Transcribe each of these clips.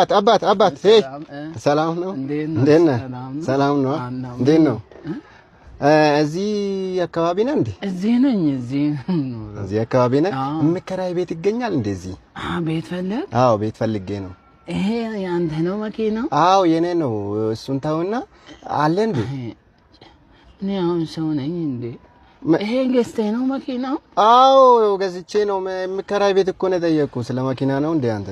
አባት ሰላም ነው እንዴት ነህ? ሰላም ነው እንዴት ነው? እዚህ አካባቢ ነህ እንዴ? እዚህ ነኝ። እዚህ አካባቢ ነህ? የምከራይ ቤት ይገኛል እንደዚህ? ቤት ፈልግ? አዎ ቤት ፈልጌ ነው። ይሄ ያንተ ነው መኪናው? አዎ የኔ ነው። እሱን ታውና አለ እንዴ? እኔ አሁን ሰው ነኝ እንዴ? ይሄ ገዝተህ ነው መኪናው? አዎ ገዝቼ ነው። የምከራይ ቤት እኮ ነው የጠየቅኩህ። ስለ መኪና ነው እንዴ አንተ?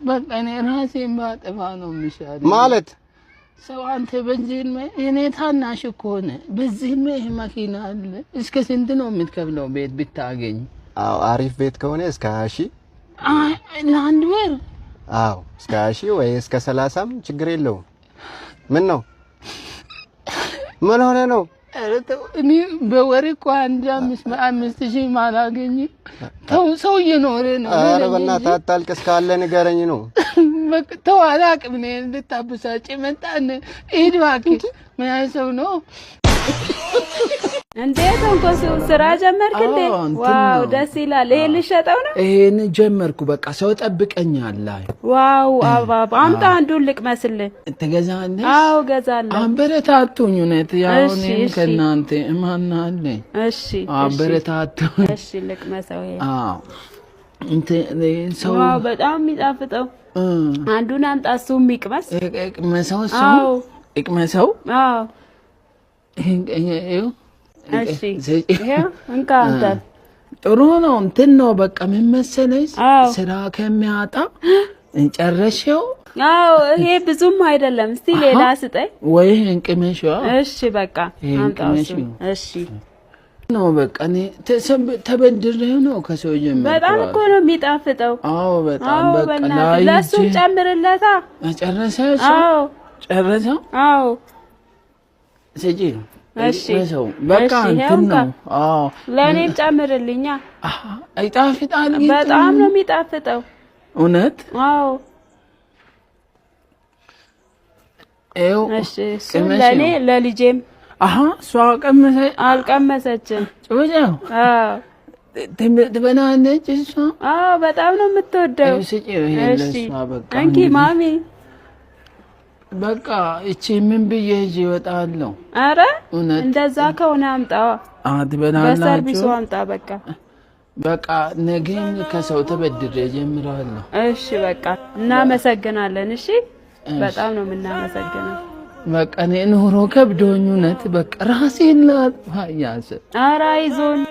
በቃ እኔ ራሴን ባጠፋ ነው የሚሻለው። ማለት ሰው አንተ በዚህ እኔ ታናሽ እኮ ነህ። በዚህ መኪና አለ። እስከ ስንት ነው የምትከፍለው ቤት ብታገኝ? አዎ አሪፍ ቤት ከሆነ እስከ 20,000 ለአንድ ወር። አዎ እስከ 20,000 ወይ እስከ 30ም ችግር የለውም። ምን ነው ምን ሆነ ነው? እኔ በወር እኮ 5,000 ማላገኝ ሰው እየኖረ ነው። ኧረ በእናትህ አታልቅስ፣ ካለ ንገረኝ ነው። በቃ ተው አላቅም። እኔ እንድታበሳጭ መጣን። ሂድ እባክህ። ምን አይነት ሰው ነው እንዴት እንኳን ስራ ጀመርክ እንዴ? ዋው ደስ ይላል። ይሄን ልሸጠው ነው? ይሄን ጀመርኩ። በቃ ሰው ጠብቀኛል። ዋው አባባ አምጣ አንዱን ልቅመስልህ። ትገዛለህ? አዎ ገዛለሁ። አበረታቱኝ። እውነት ያው እኔም ከእናንተ ማን አለኝ? እሺ አበረታቱኝ። እሺ ልቅመሰው። ይሄ አዎ እንት ሰው ዋው በጣም የሚጣፍጠው አንዱን አምጣ። እሱ የሚቅመስ ቅመሰው። ሰው ቅመሰው። አዎ ይሄው እሺ ይሄው እንካ አንተ። ጥሩ ነው። እንትን ነው በቃ ምን መሰለሽ ስራ ከሚያጣ እንጨረሽው። አዎ ይሄ ብዙም አይደለም። እስቲ ሌላ ስጠኝ ወይ እንቅመሽው። እሺ በቃ አምጣው። እሺ ነው በቃ እኔ ተበድሬው ነው ከሰው ጀመረ። በጣም እኮ ነው የሚጣፍጠው። አዎ በጣም በቃ ለሱ ጨምርለታ። ጨረሰው? አዎ ጨረሰው። አዎ ሰጂ እሺ በቃ እንትን ነው። አዎ ለኔም ጨምርልኛ። አይጣፍጣል? በጣም ነው የሚጣፍጠው። እውነት? አዎ እሺ ለኔ ለልጄም። እሷ አልቀመሰችም። ጮኸው? አዎ ትበላለች እሷ? አዎ በጣም ነው የምትወደው። እሺ እንኪ ማሚ በቃ እቺ ምን ብዬ ይዤ እወጣለሁ? አረ እንደዛ ከሆነ አምጣው። ትበላላችሁ? በሰርቪሱ አምጣ። በቃ ነገም ከሰው ተበድሬ ጀምራለሁ። እሺ በቃ እናመሰግናለን። እሺ በጣም ነው የምናመሰግነው። በቃ እኔ ኑሮ ከብዶኝ እውነት በቃ ራሴን ላጥፋ። ኧረ አይዞን።